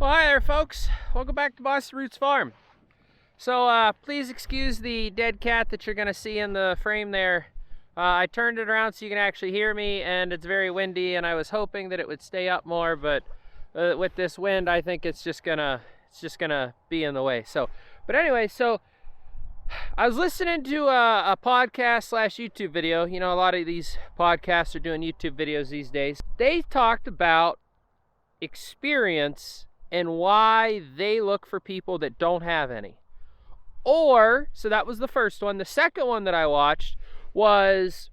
Well, hi there, folks. Welcome back to Mossy Roots Farm. So please excuse the dead cat that you're going to see in the frame there. I turned it around so you can actually hear me, and it's very windy, and I was hoping that it would stay up more, but with this wind, I think it's just gonna be in the way. But anyway, I was listening to a podcast / YouTube video. You know, a lot of these podcasts are doing YouTube videos these days. They talked about experience and why they look for people that don't have any. So that was the first one. The second one that I watched was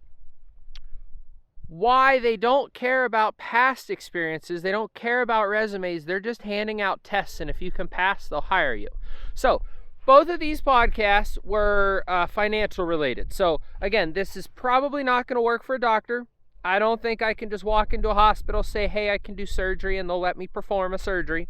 why they don't care about past experiences. They don't care about resumes. They're just handing out tests, and if you can pass, they'll hire you. So both of these podcasts were financial related. So again, this is probably not going to work for a doctor. I don't think I can just walk into a hospital, say, hey, I can do surgery, and they'll let me perform a surgery.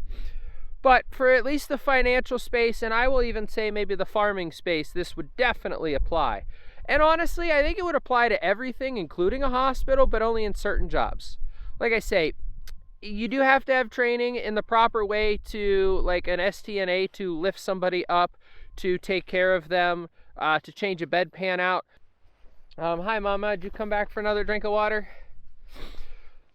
But for at least the financial space, and I will even say maybe the farming space, this would definitely apply. And honestly, I think it would apply to everything, including a hospital, but only in certain jobs. Like I say, you do have to have training in the proper way to, like an STNA, to lift somebody up, to take care of them, to change a bedpan out. Hi, Mama, did you come back for another drink of water?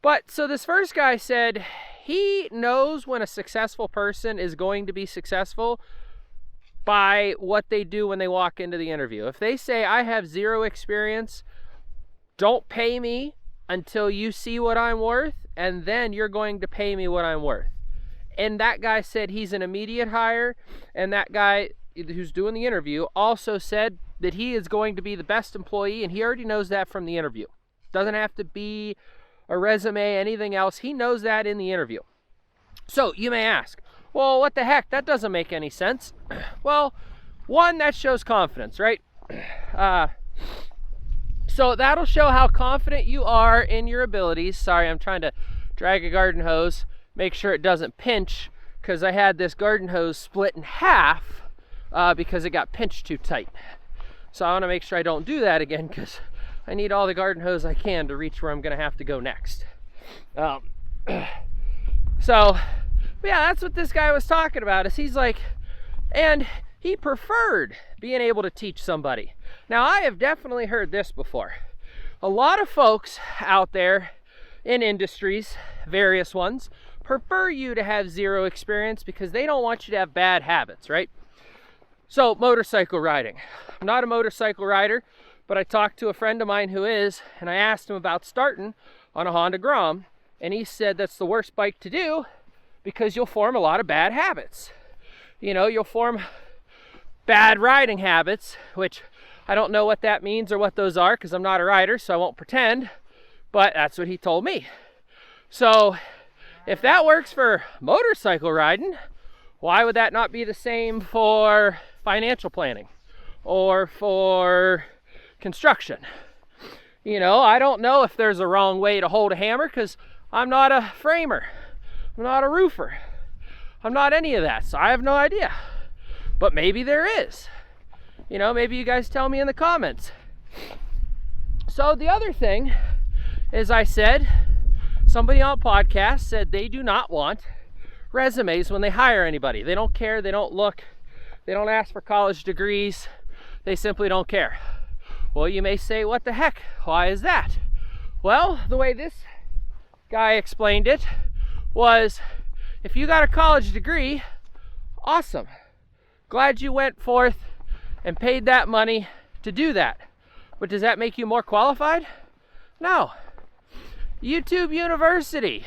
But so this first guy said he knows when a successful person is going to be successful by what they do when they walk into the interview. If they say, I have zero experience, don't pay me until you see what I'm worth, and then you're going to pay me what I'm worth. And that guy said he's an immediate hire, and that guy who's doing the interview also said that he is going to be the best employee, and he already knows that from the interview. Doesn't have to be a resume, anything else. He knows that in the interview. So you may ask, well, what the heck? That doesn't make any sense. Well, one, that shows confidence, right? So that'll show how confident you are in your abilities. Sorry, I'm trying to drag a garden hose, make sure it doesn't pinch, because I had this garden hose split in half because it got pinched too tight. So I want to make sure I don't do that again, because I need all the garden hose I can to reach where I'm going to have to go next. So yeah, that's what this guy was talking about. Is he's like, and he preferred being able to teach somebody. Now, I have definitely heard this before. A lot of folks out there in industries, various ones, prefer you to have zero experience because they don't want you to have bad habits, right? So motorcycle riding. I'm not a motorcycle rider, but I talked to a friend of mine who is, and I asked him about starting on a Honda Grom, and he said that's the worst bike to do because you'll form a lot of bad habits. You know, you'll form bad riding habits, which I don't know what that means or what those are because I'm not a rider, so I won't pretend, but that's what he told me. So if that works for motorcycle riding, why would that not be the same for financial planning or for construction? You know, I don't know if there's a wrong way to hold a hammer because I'm not a framer. I'm not a roofer. I'm not any of that, so I have no idea. But maybe there is. You know, maybe you guys tell me in the comments. So the other thing is, I said, somebody on a podcast said they do not want resumes when they hire anybody. They don't care, they don't look, they don't ask for college degrees, they simply don't care. Well, you may say, what the heck? Why is that? Well, the way this guy explained it was, if you got a college degree, awesome. Glad you went forth and paid that money to do that. But does that make you more qualified? No. YouTube University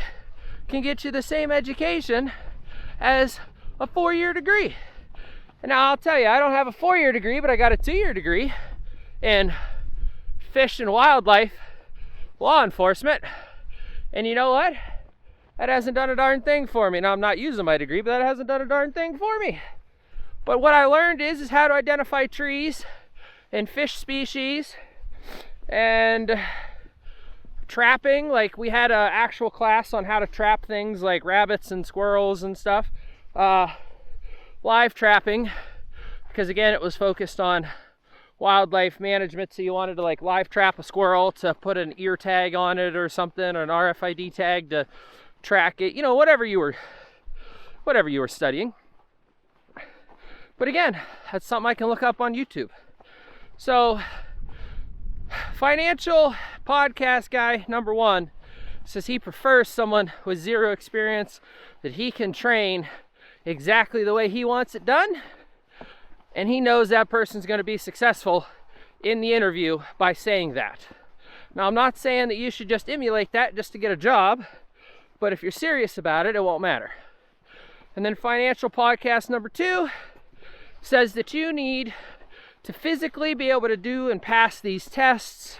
can get you the same education as a 4-year degree. And now I'll tell you, I don't have a 4-year degree, but I got a 2-year degree in fish and wildlife law enforcement. And you know what? That hasn't done a darn thing for me. Now, I'm not using my degree, but that hasn't done a darn thing for me. But what I learned is how to identify trees and fish species and trapping. Like, we had an actual class on how to trap things like rabbits and squirrels and stuff. Live trapping, because again, it was focused on wildlife management. So you wanted to like live trap a squirrel to put an ear tag on it or something, or an RFID tag to track it, you know, whatever you whatever you were studying. But again, that's something I can look up on YouTube. So, financial podcast guy number 1 says he prefers someone with 0 experience that he can train exactly the way he wants it done. And he knows that person's going to be successful in the interview by saying that. Now, I'm not saying that you should just emulate that just to get a job, but if you're serious about it, it won't matter. And then financial podcast number 2 says that you need to physically be able to do and pass these tests,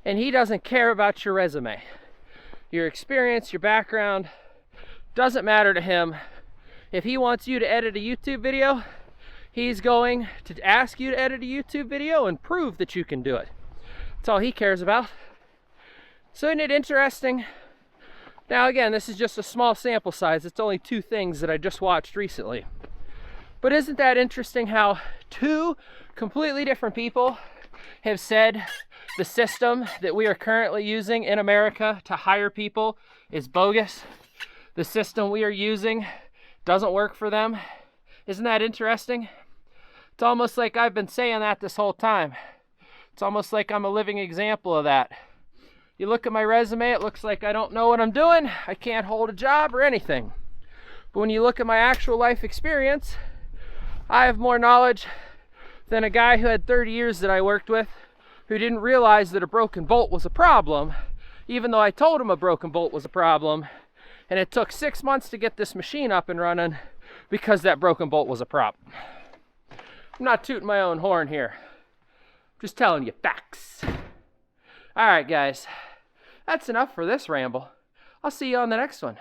and he doesn't care about your resume. Your experience, your background, doesn't matter to him. If he wants you to edit a YouTube video, he's going to ask you to edit a YouTube video and prove that you can do it. That's all he cares about. So isn't it interesting? Now again, this is just a small sample size. It's only 2 things that I just watched recently. But isn't that interesting how 2 completely different people have said the system that we are currently using in America to hire people is bogus? The system we are using doesn't work for them. Isn't that interesting? It's almost like I've been saying that this whole time. It's almost like I'm a living example of that. You look at my resume, it looks like I don't know what I'm doing. I can't hold a job or anything. But when you look at my actual life experience, I have more knowledge than a guy who had 30 years that I worked with, who didn't realize that a broken bolt was a problem, even though I told him a broken bolt was a problem. And it took 6 months to get this machine up and running because that broken bolt was a problem. I'm not tooting my own horn here. I'm just telling you facts. All right, guys. That's enough for this ramble. I'll see you on the next one.